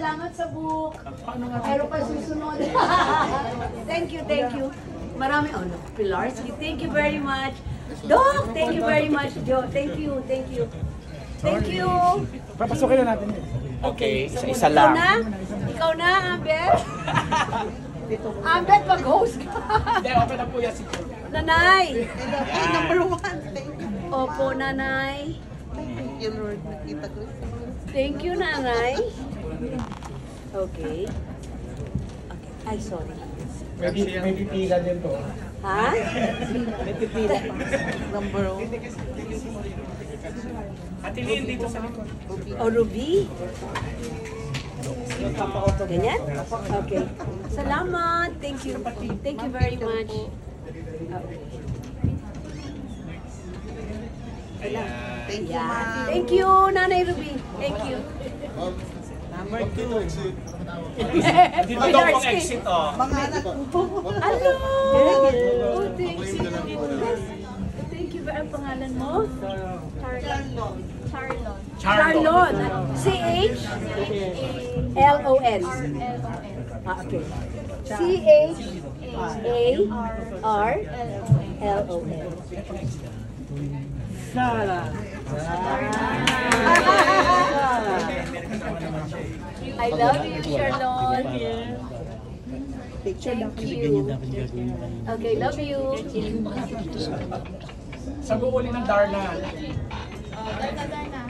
salamat sa book. Meron pa susunod. Thank you, thank you. Marami, oh, no, Pilarski, thank you very much. Doc, thank you very much, Joe. Thank you, thank you. Thank you. Papasukin na natin. Okay, isa-isa lang. Ikaw na, Ambet. Ambet, mag-host ka. Hindi, okay na po yan si Nanay. Number 1. Thank you. Opo, Nanay. Thank you, Lord. Nakita ko. Thank you, Nanay. Okay. Ay, sorry. May pipila din to. Ha? May pipila. Number 1. Ate Lynn dito sa likod. O, Ruby? Ganyan? Okay. Salamat. Thank you. Thank you very much. Okay. Thank you, Yeah. ma'am. Thank you, Nanay Ruby. Thank you. Number 2. Dito daw pong exit, oh. Mga anak ko. Hello! Oh, thank you. Thank you. Ang pangalan mo? Charlon. C-H-L-O-N. Ah, okay. C-H-A-R-L-O-N. Sara. I love you, Charlon. Thank you. Okay, love you. Sabi uli ng Darna.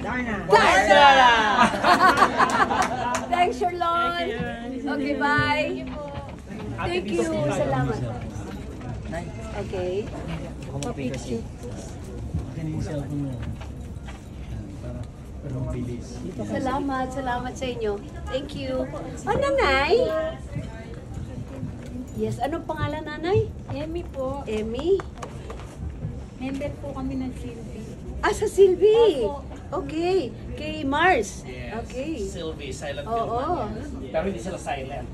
Darna! Thanks, Charlon. Okay, bye. Thank you. Salamat. Okay. Papicture. Salamat sa inyo. Thank you. Oh, Nanay? Yes, anong pangalan, Nanay? Emmy po. Emmy? Member po kami ng Silvi. Ah, sa Sylvie. Opo. Okay. Kay Mars. Yes. Okay. Sylvie, silent Oo. film. Pero hindi sila silent.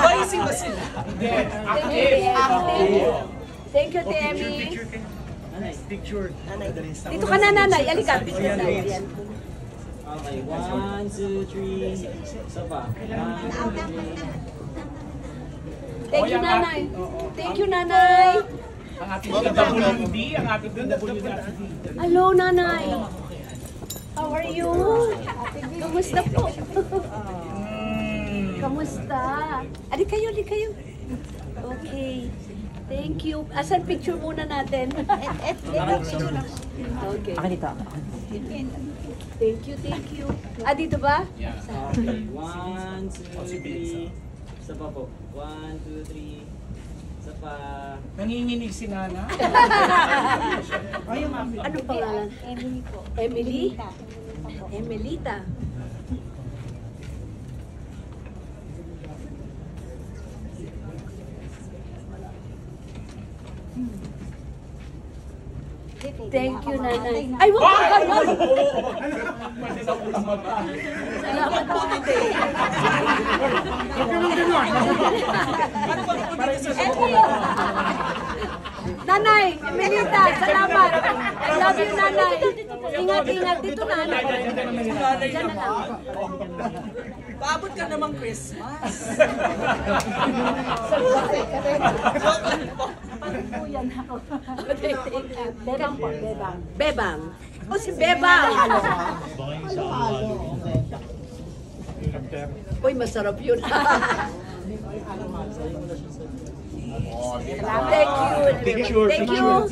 Voice ba sila? Hindi, Thank you, active. Emmy. Thank you, Emmy. Picture. Dito ka na, Nanay. Alika. Picture tayo. Yan. Okay, 1, 2, 3. Isa pa. 1, 2, 3. Thank you, Nanay. Thank you, Nanay. Ang ating PWD, ang ating PWD. Hello, Nanay. How are you? Kamusta po? Kamusta? Adi kayo. Okay. Thank you. Asan picture muna natin? Okay. Akin dito. Thank you. Ah, dito ba? Yeah. Okay, 1, 2, 3. Isa pa po. 1, 2, 3. Isa pa. Nanginginig si Nana. Ano pangalan? Emily po. Emily? Emelita. Thank you, Nanay. Ay, wag ka ganun! Salamat po, ate. Nanay, Emelita, salamat. I love you, Nanay. Ingat. Dito na, ano. Diyan na lang. Paabot ka namang Christmas. Bebang po, Bebang. O, si Bebang. Uy, masarap yun. Thank you. Thank you.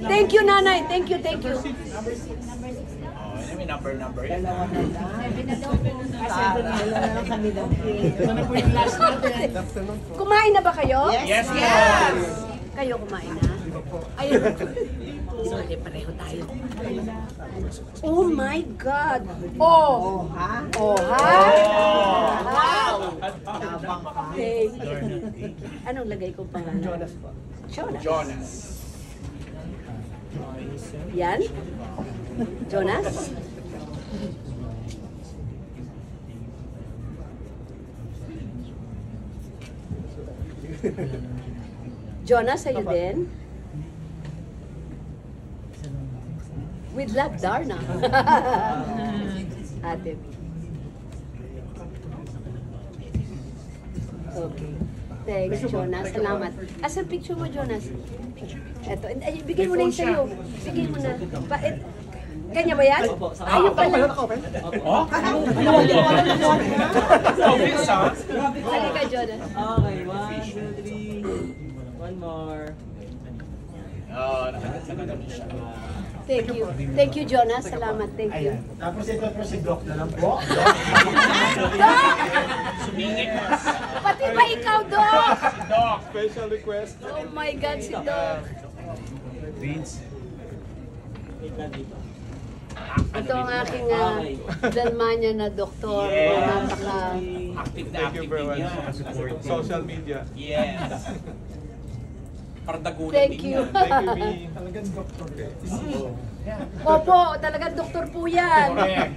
Thank you, Nanay. Thank you. Oh, may number yan. Kumain na ba kayo? Yes. Kayo kumain na? Ayun. Sorry, pareho tayo. Oh my God! Oh! Ha? Oh, ha? Wow! Okay. Anong lagay kong pangalan? Jonas po. Jonas. Yan? Jonas? Jonas, sa'yo din? With love, Darna. Ate B. Okay. Thanks, Jonas. Salamat. Asan picture mo, Jonas? Eto. Ay, bigay mo na yung sa'yo. Bigay mo na. Kanya ba yan? Ayun pala. Oh? Obvious, ha? Halika, Jonas. Okay, 1, 2, 3. One more. Oo, nakaganda siya. Thank you. Thank you, Jonas. Salamat. Thank you. Ayan. Tapos ito po si Doc na lang po. Sumingit. Pati ba ikaw, Doc? Doc. Special request. Oh my God, si Doc. Vince. Wait lang dito. Ito ang aking Dalmania na doktor. Yes. Napaka... Active na active din yan. Social media. Yes. Pardagulan Thank din you. yan. Thank you, V. Talagang doktor. Opo, talagang doktor po yan. Correct.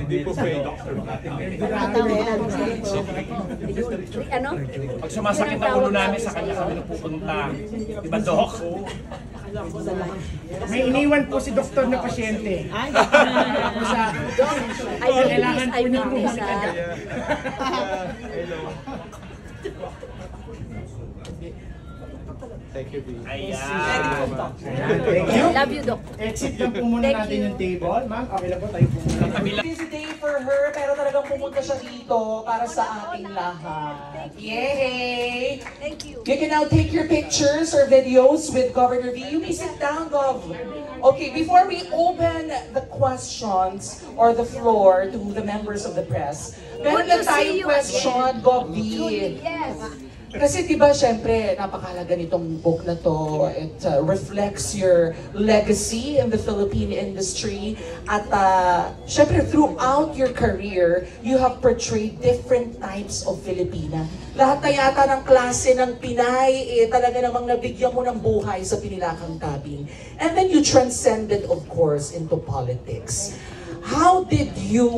Hindi po fake. Ayun. Ano? Pag sumasakit ang ulo namin, sa kanya kami napupunta. Diba, Doc? May iniwan po si doktor na pasyente. Ay, sa... I mean this, ha? Hello. Thank you, V. Ayan. Thank you. Love you, Doc. Exit lang po muna Thank natin you. yung table. Ma'am, okay lang po tayo po muna. Busy day for her, pero talagang pumunta siya dito para sa ating lahat. Yay! Thank you. You can now take your pictures or videos with Governor V. You may sit down, Gov. Okay, before we open the questions or the floor to the members of the press, meron Good to lang see tayong you question, Gov V. Yes. Kasi diba, syempre, napakalaga nitong book na to. It reflects your legacy in the Philippine industry. At syempre, throughout your career, you have portrayed different types of Filipina. Lahat na yata ng klase ng Pinay, talaga namang nabigyan mo ng buhay sa Pinilakang Tabing. And then you transcended, of course, into politics. How did you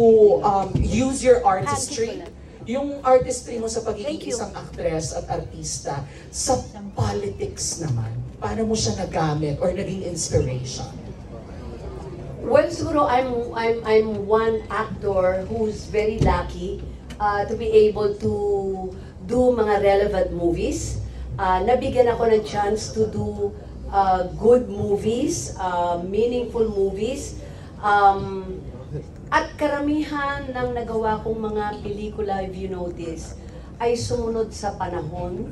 use your artistry? Yung artistry mo sa pagiging Thank you. isang actress at artista sa politics naman, paano mo siya nagamit or naging inspiration? Well, siguro I'm one actor who's very lucky to be able to do mga relevant movies. Nabigyan ako ng chance to do good movies, meaningful movies. At karamihan ng nagawa kong mga pelikula, if you notice, ay sumunod sa panahon.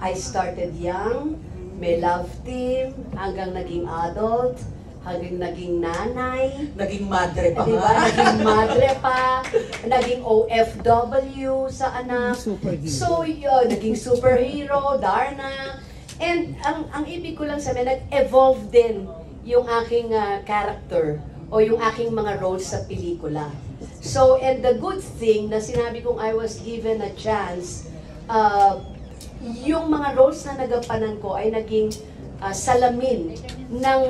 I started young, may love team, hanggang naging adult, hanggang naging nanay. Naging madre pa Diba? nga. Naging madre pa, naging OFW sa anak. So, yun, naging superhero, Darna. And ang ibig ko lang sabihin, nag-evolve din yung aking character o yung aking mga roles sa pelikula. So, and the good thing na sinabi kong I was given a chance, yung mga roles na nagampanan ko ay naging salamin ng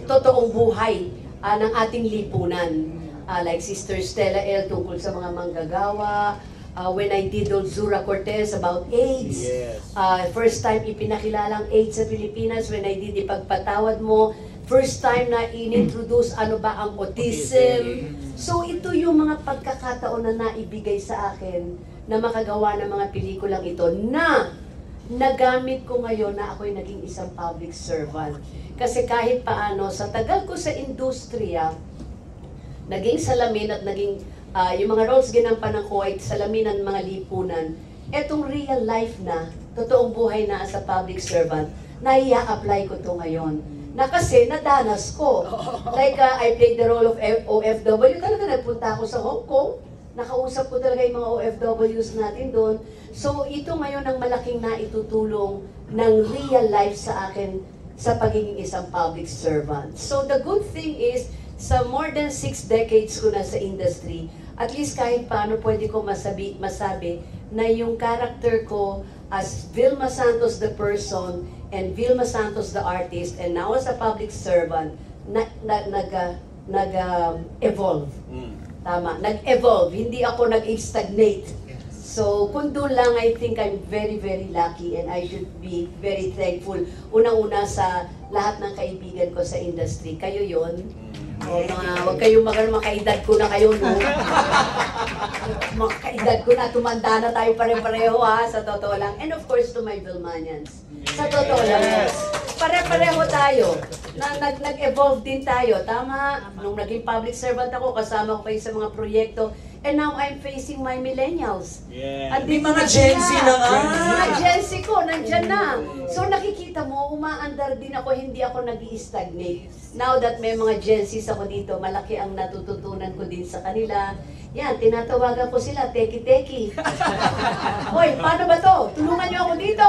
totoong buhay ng ating lipunan. Like Sister Stella L. tungkol sa mga manggagawa, when I did on Zura Cortez about AIDS, first time ipinakilalang AIDS sa Pilipinas, when I did Ipagpatawad Mo, first time na inintroduce ano ba ang autism. So ito yung mga pagkakataon na naibigay sa akin na makagawa ng mga pelikulang ito na nagamit ko ngayon na ako'y naging isang public servant. Kasi kahit paano, sa tagal ko sa industriya, naging salamin at naging yung mga roles ginampanan ko ay salamin ng mga lipunan. Etong real life na, totoong buhay na as a public servant, naiya-apply ko to ngayon. Na kasi nadanas ko. Like, I played the role of OFW. Talaga nagpunta ako sa Hong Kong. Nakausap ko talaga yung mga OFWs natin doon. So, ito ngayon ang malaking naitutulong ng real life sa akin sa pagiging isang public servant. So, the good thing is, sa more than 6 decades ko na sa industry, at least kahit paano pwede ko masabi na yung character ko as Vilma Santos the person and Vilma Santos the artist and now as a public servant, nag-evolve. Tama, nag-evolve. Hindi ako nag-stagnate So, kung doon lang, I think I'm very, very lucky and I should be very thankful. Unang-una sa lahat ng kaibigan ko sa industry. Kayo yon. Huwag kayong makaedad ko na kayo, no? Mga kaedad ko na, tumanda na tayo pare-pareho, ha? Sa totoo lang. And of course, to my Vilmanians. Sa totoo lang. Pare-pareho tayo. Nag-evolve din tayo. Tama, nung naging public servant ako, kasama ko kayo sa mga proyekto. And now I'm facing my millennials. Yeah. Andito May mga na Gen sila. Z na nga. Mga Gen Z ko, nandyan na. So nakikita mo, umaandar din ako, hindi ako nag-i-stagnate. Now that may mga Gen Z ako dito, malaki ang natututunan ko din sa kanila. Yan, tinatawagan ko sila, teki-teki. Hoy, paano ba to? Tulungan niyo ako dito.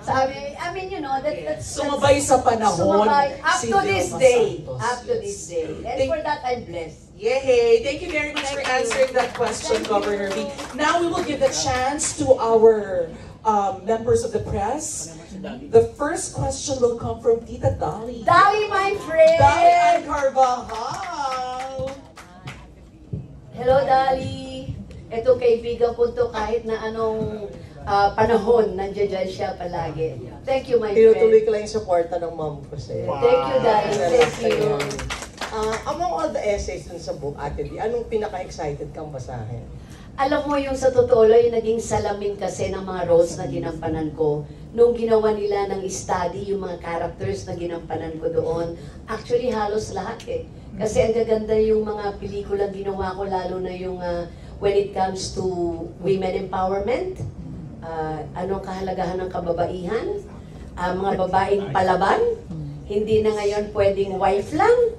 Sabi, I mean, you know, that's Sumabay sa panahon. Sumabay. Up si to this Vilma day. Santos. Up to this day. And for that, I'm blessed. Yay! Thank you very much for answering that question, Governor V. Now we will give the chance to our members of the press. The first question will come from Tita Dolly. Dolly, my friend! Dolly Ann Carvajal! Hello, Dolly! Ito kaibigan ko to kahit na anong panahon, nandiyan siya palagi. Thank you, my Tinutuloy friend. ko lang yung suporta ng mom ko sa'yo. Thank you, Dolly. Thank you. Among all the essays dun sa book, Ate Di, anong pinaka-excited kang basahin? Alam mo yung sa totoo lang, yung naging salamin kasi ng mga roles na ginampanan ko. Nung ginawa nila ng study, yung mga characters na ginampanan ko doon, actually halos lahat eh. Kasi ang gaganda yung mga pelikulang ginawa ko, lalo na yung when it comes to women empowerment, anong kahalagahan ng kababaihan, mga babaeng palaban, hindi na ngayon pwedeng wife lang.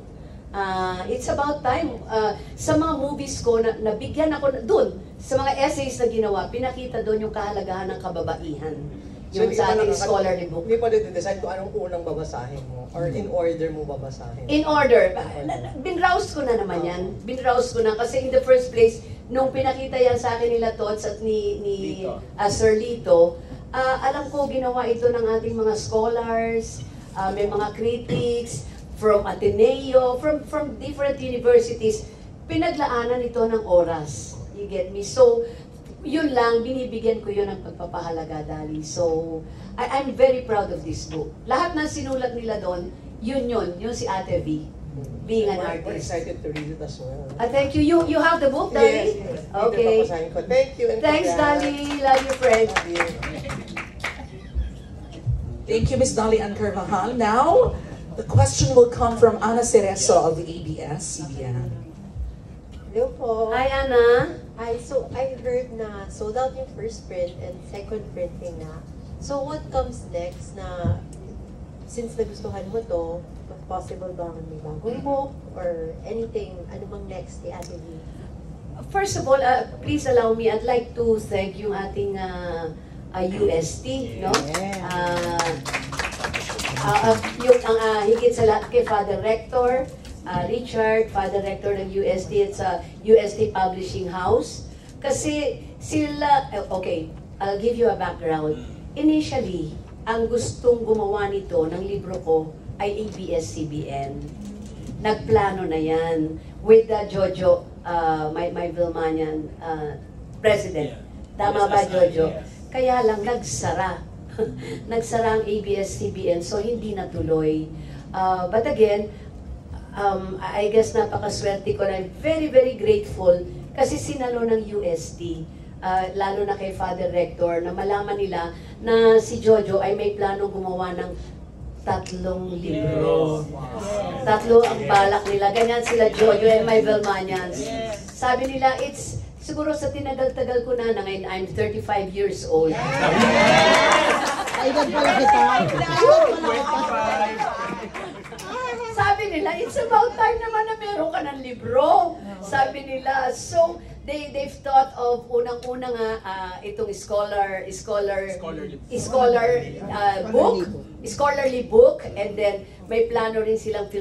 It's about time. Sa mga movies ko, nabigyan ako doon, sa mga essays na ginawa, pinakita doon yung kahalagahan ng kababaihan. Yung hindi sa ka pa ating scholarly book. Hindi pa decide kung anong unang babasahin mo or in order mo babasahin. In order. Binrouse ko na naman yan. Binrouse ko na kasi in the first place, nung pinakita yan sa akin nila Tots at ni Sir Lito, alam ko ginawa ito ng ating mga scholars, may mga critics, from Ateneo, from different universities, pinaglaanan ito ng oras. You get me? So, yun lang, binibigyan ko yun ng pagpapahalaga, Dali. So, I'm very proud of this book. Lahat ng sinulat nila doon, yun si Ate V, being an We're artist. excited to read it as well. Thank you. You have the book, Dali? Yes. Okay. Papasahin ko. Thank you. And Thanks, congrats. Dali. Love you, friend. Love you. Thank you, Miss Dolly Ann Carvajal. Now, the question will come from Ana Cerezo of the ABS-CBN. Hello po. Hi, Ana. Hi, so I heard na sold out yung first print and second printing na. So what comes next na, since nagustuhan mo to, possible ba may bagong book or anything, ano bang next ni Ate V? First of all, please allow me, I'd like to thank yung ating UST, no? Higit sa lahat kay Father Rector, Richard, Father Rector ng UST at sa UST Publishing House. Kasi sila, okay, I'll give you a background. Initially, ang gustong gumawa nito ng libro ko ay ABS-CBN. Nagplano na yan with Jojo, my Vilmanian president. Tama ba, Jojo? Kaya lang nagsara. Nagsara ang ABS-CBN, so hindi natuloy. But again, I guess napakaswerte ko na I'm very, very grateful kasi sinalo ng UST, lalo na kay Father Rector, na malaman nila na si Jojo ay may planong gumawa ng 3 libro. 3 ang balak nila. Ganyan sila Jojo and my Vilmanians. Sabi nila, it's siguro sa tinagal-tagal ko na ngayon, I'm 35 years old. Sabi nila, it's about time naman na meron ka ng libro. Sabi nila, so they've thought of unang-una nga itong scholarly book, and then may plano rin silang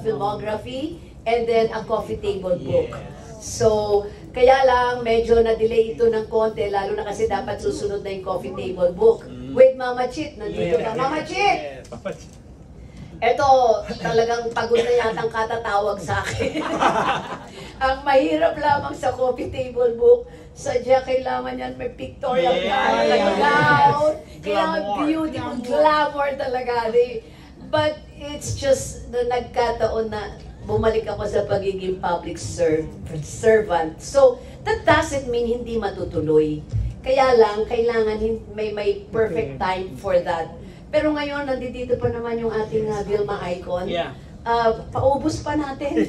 filmography, and then a coffee table book. So, kaya lang medyo na-delay ito ng konti, lalo na kasi dapat susunod na yung coffee table book. With Mama Chit, nandito ka. Mama Chit! Eto, talagang pagod na yatang katatawag sa akin. Ang mahirap lamang sa coffee table book, sadya kailangan yan may pictorial gown. Kailangan beautiful, glamour talaga. But it's just na nagkataon na bumalik ako sa pagiging public servant. So, that doesn't mean hindi matutuloy. Kaya lang, kailangan may perfect time for that. Pero ngayon, nandito pa naman yung ating Vilma Icon. Yeah. Paubos pa natin.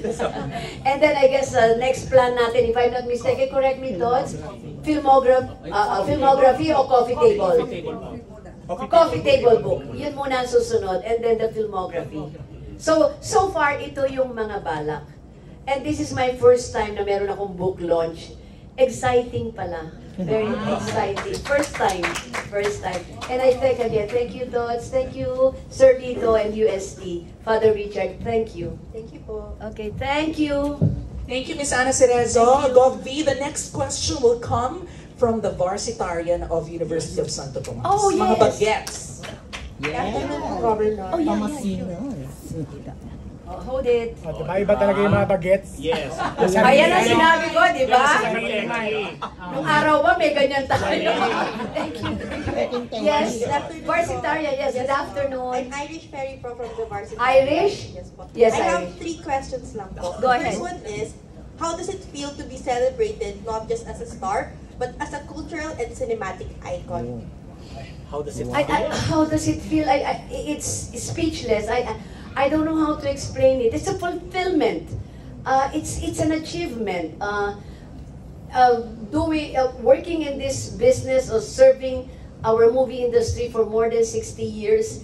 And then I guess next plan natin, if I'm not mistaken, correct me, Tots, filmography o coffee table? Coffee table book. Yun muna ang susunod. And then the filmography. So far, ito yung mga balak. And this is my first time na meron akong book launch. Exciting pala. Very exciting. First time. And I thank you, Tots. Thank you, Sir Lito and UST. Father Richard, thank you. Thank you po. Okay, thank you. Thank you, Miss Ana Cerezo. Gov V, the next question will come from the Varsitarian of University of Santo Tomas. Oh, yes. Mga bagets. Oh, Oh, hold it. Iba talaga yung mga bagets. Yes. Ayan ang sinabi ko, di ba? Yes. Nung araw ba may ganyan tayo? Thank you. Yes, Varsitaria, yes, good afternoon. I'm Irish Perry from the Varsity. Irish? Yes po. Yes, I have Irish. 3 questions lang po. Go ahead. First one is, how does it feel to be celebrated not just as a star, but as a cultural and cinematic icon? How does it How does it feel? It's speechless. I don't know how to explain it. It's a fulfillment. It's an achievement. Working in this business of serving our movie industry for more than 60 years,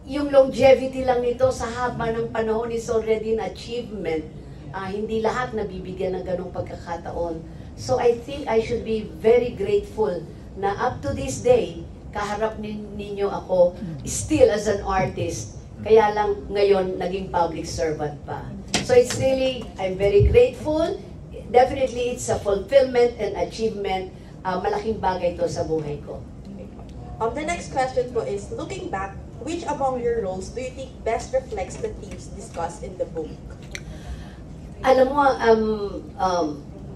yung longevity lang nito sa haba ng panahon is already an achievement. Hindi lahat nabibigyan ng ganong pagkakataon. So I think I should be very grateful na up to this day, kaharap ninyo ako still as an artist. Kaya lang ngayon naging public servant pa. So it's really, I'm very grateful. Definitely it's a fulfillment and achievement. Malaking bagay ito sa buhay ko. The next question po is, looking back, which among your roles do you think best reflects the themes discussed in the book? Alam mo,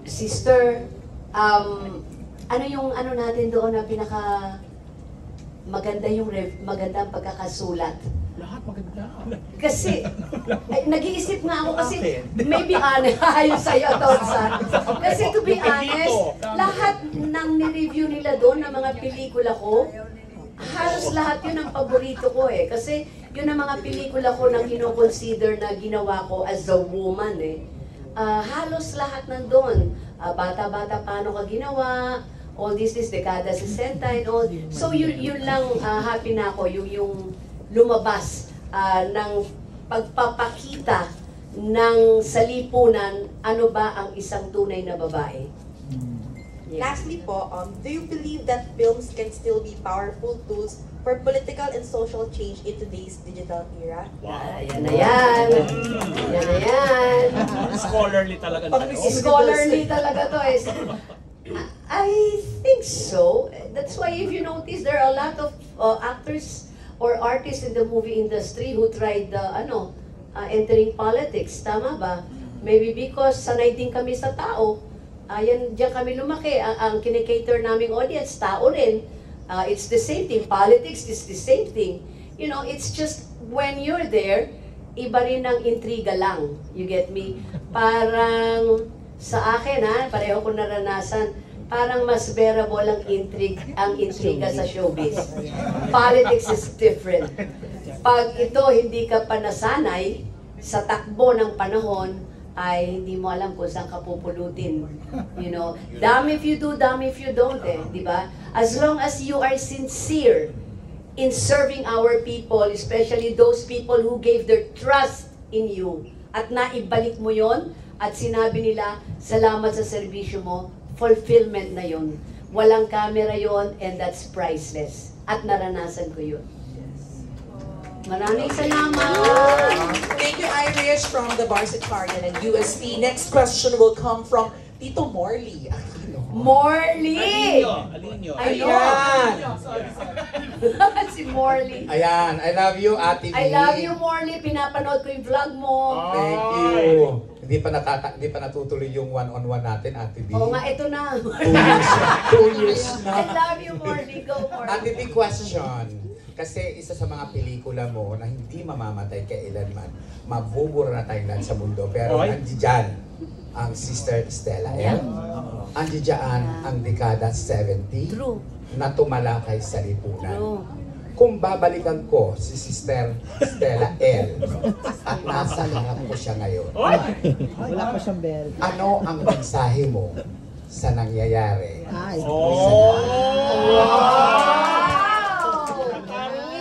sister, ano yung ano natin doon na pinaka maganda yung magandang pagkakasulat? Lahat maganda. Kasi, nag-iisip nga ako kasi, maybe ayos sa'yo, Tonsan. Kasi to be honest, lahat ng ni-review nila doon, ng mga pelikula ko, halos lahat yun ang paborito ko eh. Kasi yun ang mga pelikula ko na kino-consider na ginawa ko as a woman eh. Halos lahat nandun. Bata-bata, paano ka ginawa, all this dekada 60 and all. So yun lang happy na ako, yung lumabas ng pagpapakita ng salipunan, ano ba ang isang tunay na babae. Yeah. Lastly po, do you believe that films can still be powerful tools for political and social change in today's digital era? Yan na yan. Yan na yan. Scholarly talaga tayo. Scholarly talaga to. I think so. That's why if you notice, there are a lot of actors or artists in the movie industry who tried entering politics. Tama ba? Maybe because sanay din kami sa tao. Diyan kami lumaki. Ang kinikater naming audience, tao rin. It's the same thing. Politics is the same thing. You know, it's just when you're there, iba rin ang intriga lang. You get me? Parang sa akin, pareho ko naranasan, parang mas bearable ang intriga sa showbiz. Politics is different. Pag ito hindi ka pa nasanay sa takbo ng panahon, ay hindi mo alam kung saan ka pupulutin. You know, damn if you do, damn if you don't di ba? As long as you are sincere in serving our people, especially those people who gave their trust in you, at naibalik mo yon at sinabi nila, salamat sa serbisyo mo, fulfillment na yon. Walang camera yon, and that's priceless. At naranasan ko yun. Maraming salamat! Thank you, Irish, from the Varsitarian and UST. Next question will come from Tito Morley Aquino. Morley! Alinyo. Ayan! Si Morley. Ayan, I love you, Ate V. I love you, Morley. Pinapanood ko yung vlog mo. Thank you. Hindi pa natutuloy yung one-on-one natin, Ate V. Oo nga, ito na. 2 years na. I love you, Morley. Go, Morley. Ate V, question. Kasi isa sa mga pelikula mo na hindi mamamatay kailanman, mabubura na tayong lahat sa mundo. Pero Okay. nandiyan ang Sister Stella L. Andiyan ang dekada 70 True. na tumalakay sa lipunan. True. Kung babalikan ko si Sister Stella L at nasa harap ko siya ngayon, Wala pa siyang bell. ano ang mensahe mo sa nangyayari? Ay. Oh!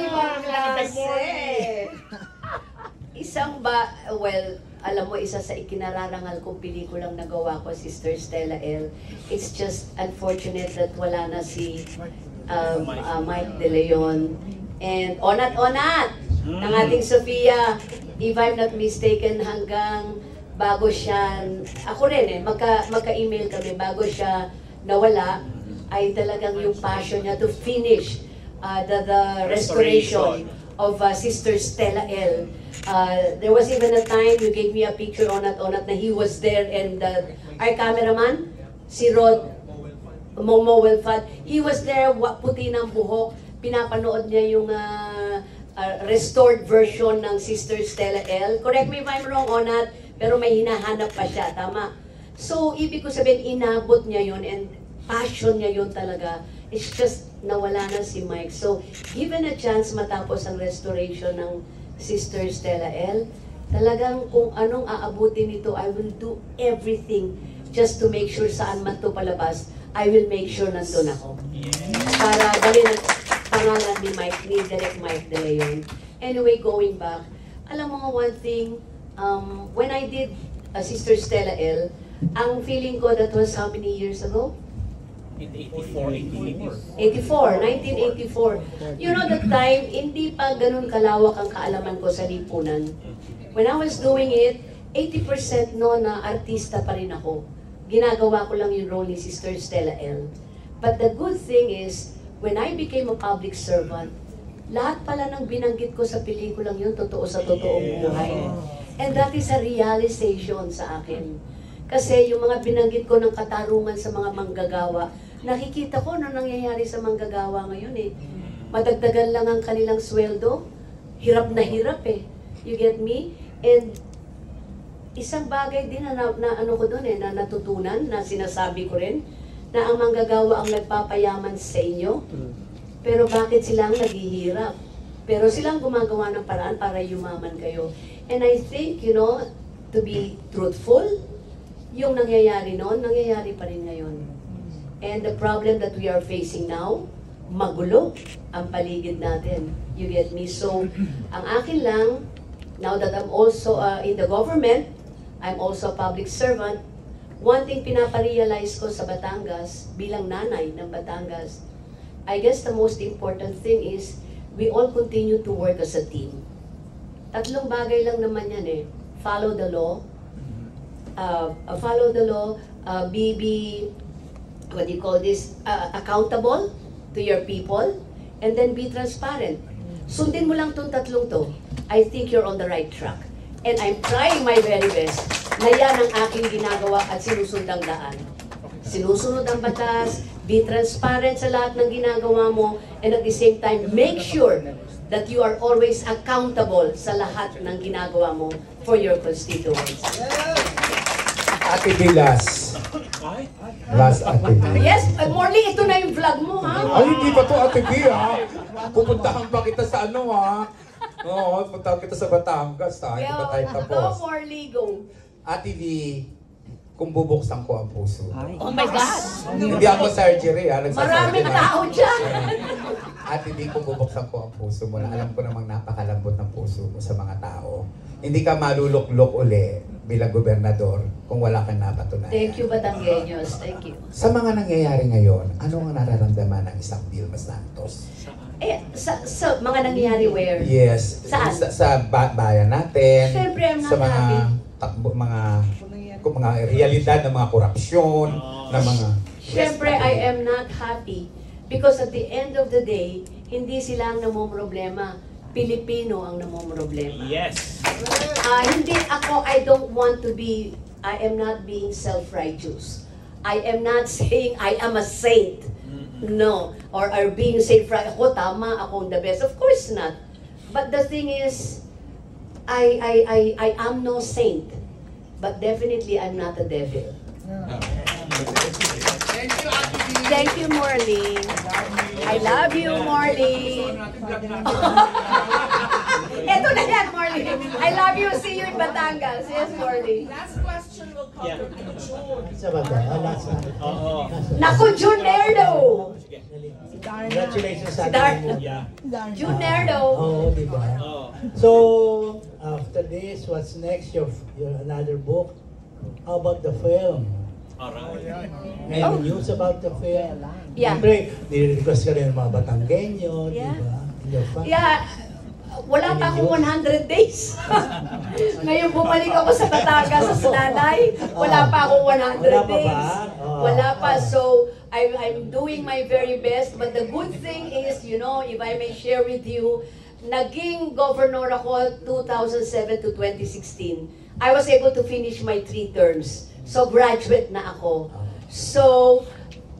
Ibang klase. Alam mo, isa sa ikinararangal kong pelikulang nagawa ko, Sister Stella L. It's just unfortunate that wala na si Mike De Leon. And onat ng ating Sofia, if I'm not mistaken, hanggang bago siya, ako rin magka-email kami, bago siya nawala, ay talagang yung passion niya to finish the restoration of Sister Stella L. There was even a time you gave me a picture onat na he was there, and our cameraman, si Rod Momo Wilfat, he was there, puti ng buhok, pinapanood niya yung restored version ng Sister Stella L. Correct me if I'm wrong, Onat, pero may hinahanap pa siya, tama? So, ibig ko sabihin, inabot niya yun, and passion niya yun talaga. It's just nawala na si Mike. So, given a chance matapos ang restoration ng Sister Stella L, talagang kung anong aabutin nito, I will do everything just to make sure saan man to palabas, I will make sure nandun ako. Para dali ng pangalan ni Mike, ni Direct Mike De Leon. Anyway, going back, alam mo nga one thing, when I did Sister Stella L, ang feeling ko that was how many years ago? In 1984. 1984. You know, that time, hindi pa ganun kalawak ang kaalaman ko sa lipunan. When I was doing it, 80% no na artista pa rin ako. Ginagawa ko lang yung role ni Sister Stella L. But the good thing is, when I became a public servant, lahat pala ng binanggit ko sa pelikulang yun, totoo sa totoong buhay. And that is a realization sa akin. Kasi yung mga binanggit ko ng katarungan sa mga manggagawa, nakikita ko na nangyayari sa manggagawa ngayon eh. Madagdagan lang ang kanilang sweldo, hirap na hirap eh. You get me? And isang bagay din na ano ko doon na natutunan, na sinasabi ko rin, na ang manggagawa ang nagpapayaman sa inyo. Pero bakit silang naghihirap? Pero silang gumagawa ng paraan para yumaman kayo. And I think, you know, to be truthful, yung nangyayari noon, nangyayari pa rin ngayon. And the problem that we are facing now, magulo ang paligid natin. You get me? So, ang akin lang, now that I'm also in the government, I'm also a public servant, one thing pinaparealize ko sa Batangas, bilang nanay ng Batangas, I guess the most important thing is, we all continue to work as a team. Tatlong bagay lang naman yan eh. Follow the law, be what do you call this, accountable to your people, and then be transparent. Sundin mo lang itong tatlong to. I think you're on the right track. And I'm trying my very best na yan ang aking ginagawa at sinusundang daan. Sinusunod ang batas, be transparent sa lahat ng ginagawa mo, and at the same time, make sure that you are always accountable sa lahat ng ginagawa mo for your constituents. Ate V, last. Last, Ate V. Yes, Morley, ito na yung vlog mo, ha? Ay, hindi pa to, Ate V, ha? Pupuntahan pa kita sa ano, ha? Oo, puntahan kita sa Batangas, ha? Hindi pa tayo tapos. Go, Morley, go. Ate V, kung bubuksan ko ang puso. Oh my God! Hindi ako surgery, ha? Maraming tao dyan! Ate V, kung bubuksan ko ang puso mo, na alam ko namang napakalambot ng puso mo sa mga tao, hindi ka malulok-lok uli bilang gobernador kung wala kang napatunayan. Thank you, Batangueños. Thank you. Sa mga nangyayari ngayon, ano ang nararamdaman ng isang Vilma Santos? Sa mga nangyayari where? Yes. Saan? Sa bayan natin. Siyempre, I'm not sa mga happy. mga realidad ng mga korupsyon, ng mga Syempre, I am not happy because at the end of the day, hindi sila ang namomroblema. Pilipino ang namomroblema. Yes. Hindi ako, I don't want to be, I am not being self-righteous. I am not saying I am a saint. No. Or being saint, ako tama, ako the best. Of course not. But the thing is, I am no saint. But definitely, I'm not a devil. Thank you, Morley. I love you, Morley. Eto na yan, Morley. I love you. See you in Batangas. Yes, Morley. Last question will come from June. Sa ba? Last na. Oo. Naku, Junerdo! Congratulations sa Dar- ating mo. Yeah. Junerdo! Oo, di ba? Oo. So, after this, what's next? Your another book? How about the film? Alright. Any news about the film? Yeah. Siyempre, nire-request ka rin ng mga Batanggenyo, Yeah. di ba? Your fan. Yeah, wala pa akong 100 days. Ngayon bumalik ako sa Batangas sa nanay, wala pa akong 100 Wala pa ba? days. Oh. Wala pa, so I'm doing my very best. But the good thing is, you know, if I may share with you, naging governor ako 2007 to 2016. I was able to finish my 3 terms. So graduate na ako. So,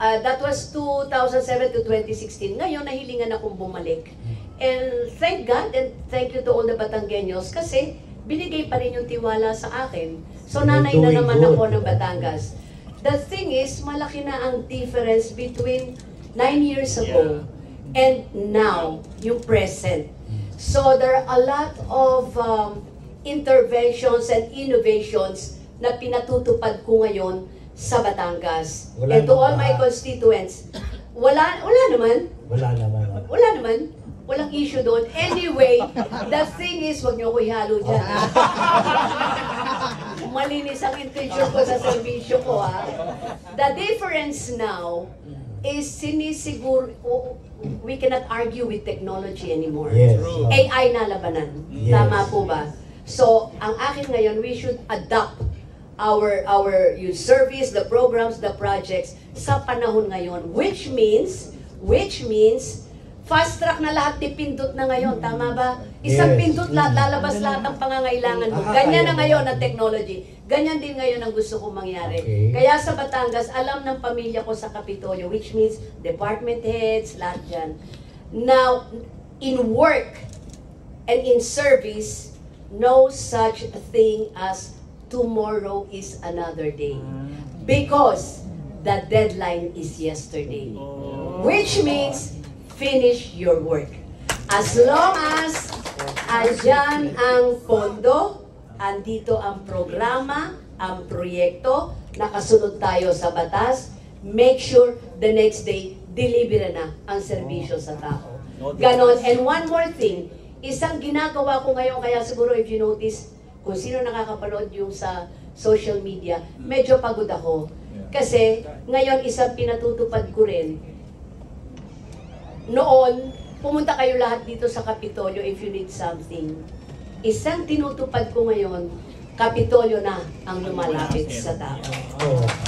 that was 2007 to 2016. Ngayon, nahilingan akong bumalik. And thank God and thank you to all the Batanggenyos kasi binigay pa rin yung tiwala sa akin. So nanay na naman ako ng Batangas. The thing is, malaki na ang difference between 9 years ago and now, yung present. So there are a lot of interventions and innovations na pinatutupad ko ngayon sa Batangas. Wala And to naman all my ba? constituents, wala naman. Wala naman. Wala naman. Walang issue doon. Anyway, the thing is, wag niyo ko ihalo dyan. Malinis ang intention ko sa servisyo ko, ha. The difference now is we cannot argue with technology anymore. Yes. AI na labanan. Yes. Tama po ba? So, ang akin ngayon, we should adapt our yung service, the programs, the projects sa panahon ngayon, which means fast track na lahat dipindot na ngayon, tama ba? Isang Yes. pindot lahat, lalabas lahat ang pangangailangan mo. Ganyan na ngayon ang technology. Ganyan din ngayon ang gusto kong mangyari. Okay. Kaya sa Batangas, alam ng pamilya ko sa Kapitolyo, which means department heads, lahat dyan. Now, in work and in service, no such thing as tomorrow is another day. Because the deadline is yesterday. Which means, finish your work. As long as andyan ang pondo, andito ang programa, ang proyekto, nakasunod tayo sa batas, make sure the next day, deliver na ang serbisyo sa tao. Ganon. And one more thing, isang ginagawa ko ngayon, kaya siguro if you notice, kung sino nakakapanood yung sa social media, medyo pagod ako. Kasi ngayon isang pinatutupad ko rin. Noon, pumunta kayo lahat dito sa Kapitolyo if you need something. Isang tinutupad ko ngayon, Kapitolyo na ang lumalapit sa tao.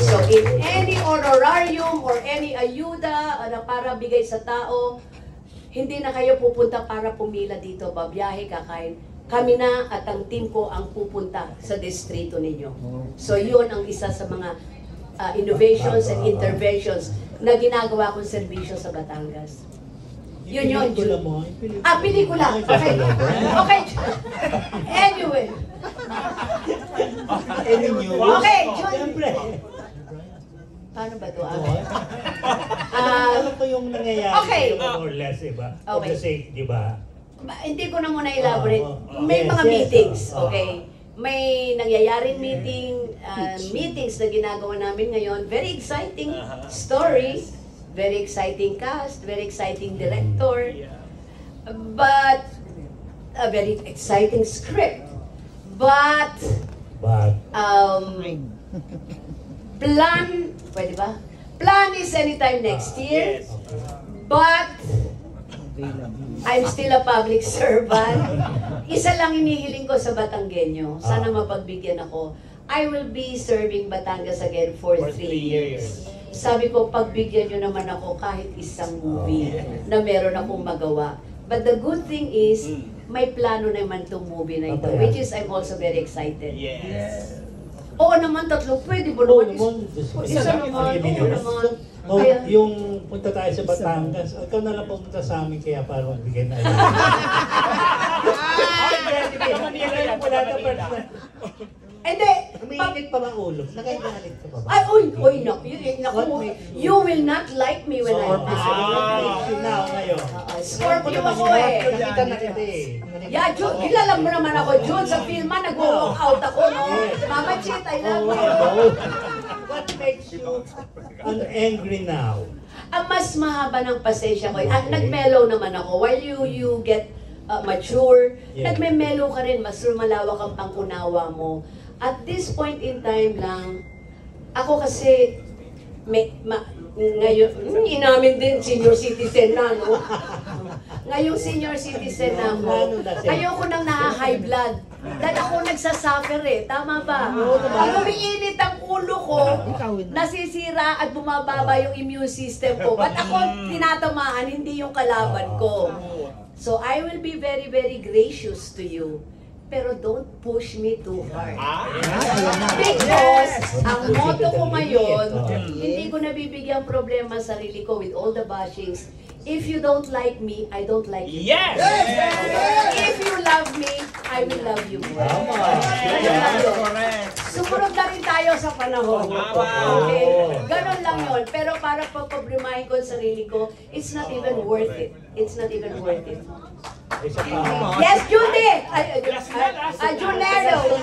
So in any honorarium or any ayuda na para bigay sa tao, hindi na kayo pupunta para pumila dito, babiyahe, kakain. Kami na at ang team ko ang pupunta sa distrito ninyo. So yun ang isa sa mga innovations and interventions na ginagawa kong serbisyo sa Batangas. Yun yun, June. Pelikula. Okay. Okay. Anyway. Okay, June. Paano ba ito? Ano po yung nangyayari Okay. more or less, diba? Of Okay. the sake, diba? Hindi ko na muna elaborate. May Yes, mga yes, meetings, oo. okay? May nangyayaring meetings na ginagawa namin ngayon. Very exciting story, very exciting cast, very exciting director, but a very exciting script. But, plan, pwede ba? Plan is anytime next year, but I'm still a public servant. Isa lang hinihiling ko sa Batanggenyo. Sana mapagbigyan ako. I will be serving Batangas again for 3 years. sabi ko, pagbigyan nyo naman ako kahit isang movie na meron akong magawa. But the good thing is, may plano naman itong movie na ito, which is I'm also very excited. Yes. Oo naman, tatlo. Pwede ba naman? Isa naman. Oo naman. Oh, yung punta tayo sa Batangas, ikaw na lang pumunta sa amin kaya para magbigay na yun. Wala na personal. Hindi. Umiinit pa ba ulo? Nakagalit ka pa ba? Ay, uy, naku, you will not like me when I'm busy. Now, ngayon. Scorpio ako eh. Nakita na kita eh. Yeah, Jun, kilala mo naman ako, Jun, sa filma, nag-walk out ako, no? Mama Chit, I love you. What makes you angry now? Ang mas mahaba ng pasensya ko, nag-mellow naman ako. While you get mature, nagme-mellow ka rin, mas lumalawak ang pangunawa mo. At this point in time lang, ako kasi, ngayon, inamin din, senior citizen na, no? Ngayong senior citizen na ako, ayoko nang naha-high blood. Dahil ako nagsasuffer eh, tama ba? Pag umiinit ang ulo ko, nasisira at bumababa yung immune system ko. Ba't ako tinatamaan, hindi yung kalaban ko? So I will be very, very gracious to you. Pero don't push me too hard. Because ang motto ko ngayon, hindi ko nabibigyan problema sa sarili ko with all the bashings. If you don't like me, I don't like you. Yes! If you love me, I will love you more. Sumunod na rin tayo sa panahon. Okay? Ganon lang yun. Pero para pagpabrimahin ko sa sarili ko, it's not even worth it. It's not even worth it. Yes, Judy! Junero! Oh,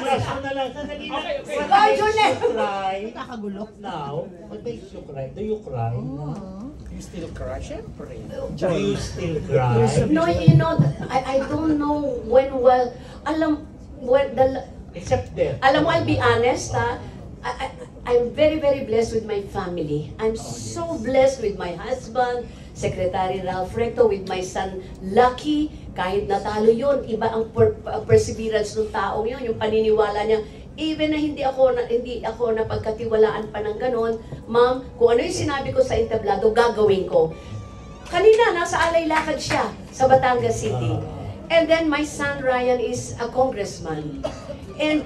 Junero! Nakakagulo. Now, what makes you cry? Do you cry? You still cry? Siyempre. Do you still cry? No, you know, I don't know when well, Except there. alam mo, I'll be honest, ha? I'm very, very blessed with my family. I'm so blessed with my husband, Secretary Ralph Recto, with my son Lucky. Kahit natalo yun, iba ang perseverance ng taong yun, yung paniniwala niya. Even na hindi ako napagkatiwalaan pa ng ganon, ma'am, kung ano yung sinabi ko sa entablado, gagawin ko. Kanina, nasa alay lakad siya sa Batangas City. And then my son Ryan is a congressman. And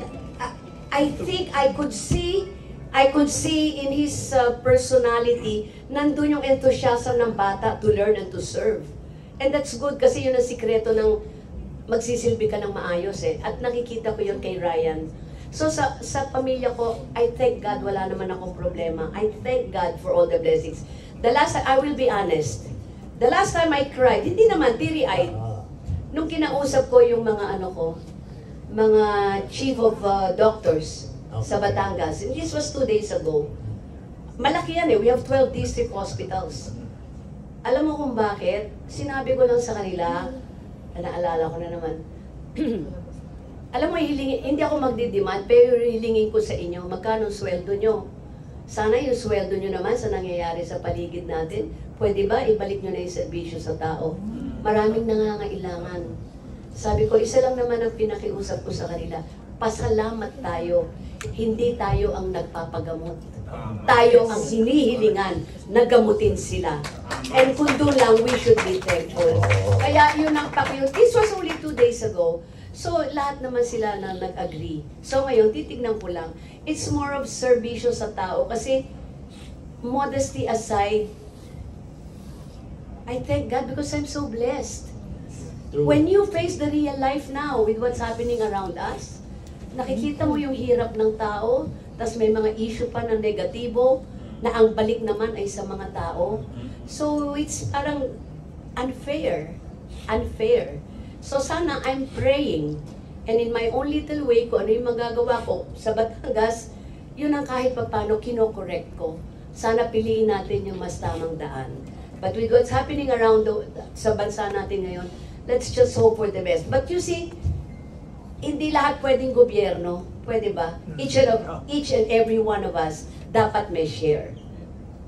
I think I could see in his personality, nandun yung enthusiasm ng bata to learn and to serve. And that's good kasi yun ang sikreto ng magsisilbi ka ng maayos eh. At nakikita ko yun kay Ryan. So sa pamilya ko, I thank God wala naman akong problema. I thank God for all the blessings. The last time, I will be honest, the last time I cried, hindi naman teary-eyed, nung kinausap ko yung mga mga chief of doctors sa Batangas. And this was 2 days ago. Malaki yan eh. We have 12 district hospitals. Alam mo kung bakit? Sinabi ko lang sa kanila, naalala ko na naman, alam mo, hindi ako magdidemand, pero hilingin ko sa inyo, magkano sweldo nyo? Sana yung sweldo nyo naman sa nangyayari sa paligid natin, pwede ba ibalik nyo na yung serbisyo sa tao? Maraming nangangailangan. Sabi ko, isa lang naman ang pinakiusap ko sa kanila, pasalamat tayo, hindi tayo ang nagpapagamot. Tayo ang hinihilingan na gamutin sila. And kung doon lang, we should be thankful. Kaya yun ang pakiyo. This was only 2 days ago. So, lahat naman sila na nag-agree. So, ngayon, titignan ko lang. It's more of serbisyo sa tao. Kasi, modesty aside, I thank God because I'm so blessed. When you face the real life now with what's happening around us, nakikita mo yung hirap ng tao, tas may mga issue pa na negatibo, na ang balik naman ay sa mga tao. So, it's parang unfair. Unfair. So, sana I'm praying. And in my own little way, kung ano yung magagawa ko sa Batangas, yun ang kahit papano kinokorrect ko. Sana piliin natin yung mas tamang daan. But with what's happening around sa bansa natin ngayon, let's just hope for the best. But you see, hindi lahat pwedeng gobyerno. Pwede ba? Each and every one of us dapat may share.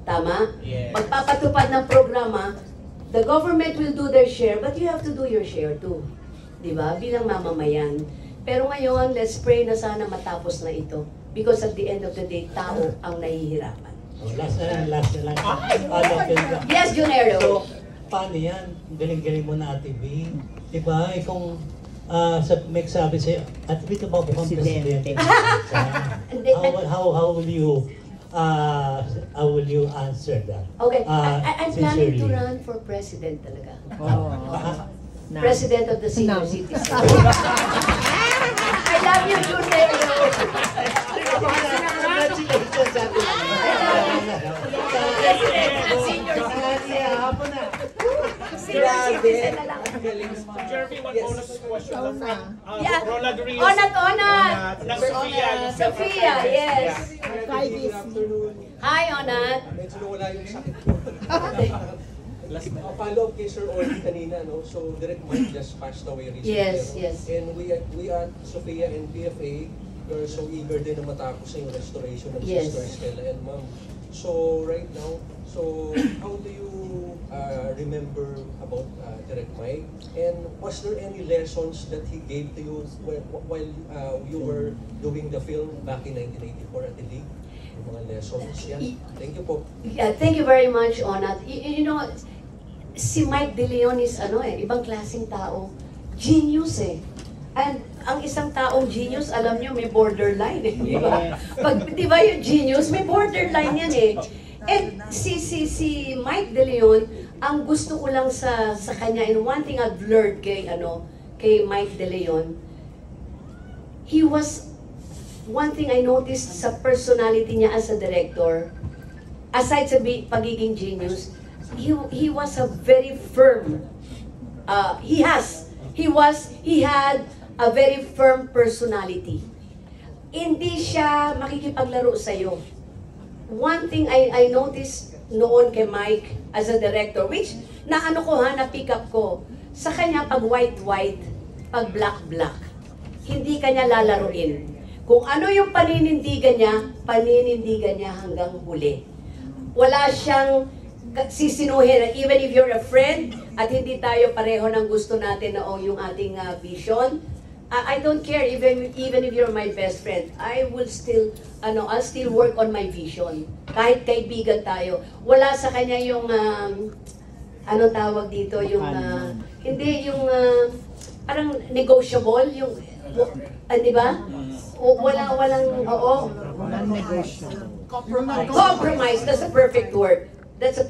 Tama? Yes. Magpapatupad ng programa, the government will do their share, but you have to do your share too. Diba? Bilang mamamayan. Pero ngayon, let's pray na sana matapos na ito. Because at the end of the day, tao ang nahihirapan. Last na lang. Yes, Junero. So, paano yan? Galing-galing mo na Ate B. Diba? Kung may sabi sa'yo, Ate B, ito ba bukang presidente? How will you answer that? Okay, I'm planning to Sincerely. run for president talaga. Na. President of the senior citizen. I love you, Junero. Congratulations, Ate B. Senior citizen na lang. Jeremy, one bonus question. Yeah. Roland Rios. Onat. Ng Sophia. Sophia, yes. Hi, Onat. Medyo nawala yung sakit ko. Follow up kay Sir Orly kanina, no? So, Direct Mike just passed away recently. Yes, no? yes. And we at Sophia and PFA, we're so eager din na matapos yung restoration ng Yes. Sister Estela and Ma'am. So, right now, how do you remember about Direct Mike? And was there any lessons that he gave to you while you were doing the film back in 1984 at the League? Yung mga lessons yan. Thank you po. Yeah, thank you very much, Onat. You know, si Mike De Leon is ibang klaseng tao. Genius eh. And ang isang taong genius, alam nyo, may borderline eh. Di ba? Di ba yung genius, may borderline yan eh. And si Mike De Leon, ang gusto ko lang sa kanya, and one thing I've learned kay Mike De Leon, one thing I noticed sa personality niya as a director, aside sa pagiging genius, he was a very firm. He had a very firm personality. Hindi siya makikipaglaro sa iyo. One thing I noticed noon kay Mike as a director, which na pick up ko, sa kanya pag white, pag black. Hindi kanya lalaruin. Kung ano yung paninindigan niya hanggang huli. Wala siyang sisinuhin, even if you're a friend at hindi tayo pareho ng gusto natin na yung ating vision, I don't care even if you're my best friend. I'll still work on my vision. Kahit kaibigan tayo. Wala sa kanya yung tawag dito, yung parang negotiable, yung di ba? Walang compromise. That's a perfect word. That's a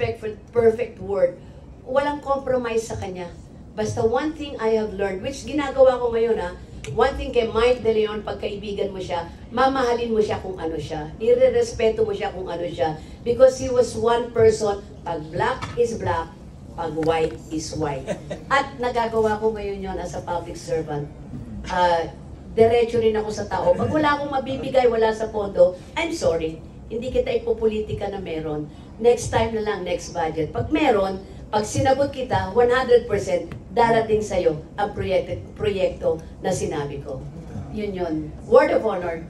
perfect word. Walang compromise sa kanya. Basta one thing I have learned, which ginagawa ko ngayon one thing kay Mike De Leon, pagkaibigan mo siya, mamahalin mo siya kung ano siya. Irerespeto mo siya kung ano siya. Because he was one person, pag black is black, pag white is white. At nagagawa ko ngayon yon as a public servant. Diretso rin ako sa tao. Pag wala akong mabibigay, wala sa pondo, I'm sorry. Hindi kita ipopolitika na meron. Next time na lang, next budget. Pag meron, pag sinagot kita, 100% darating sa'yo ang proyekto na sinabi ko. Yun. Word of honor.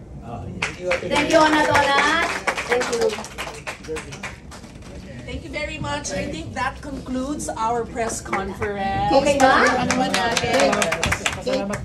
Thank you, Onat. Thank you. Thank you very much. I think that concludes our press conference. Okay ba? Salamat.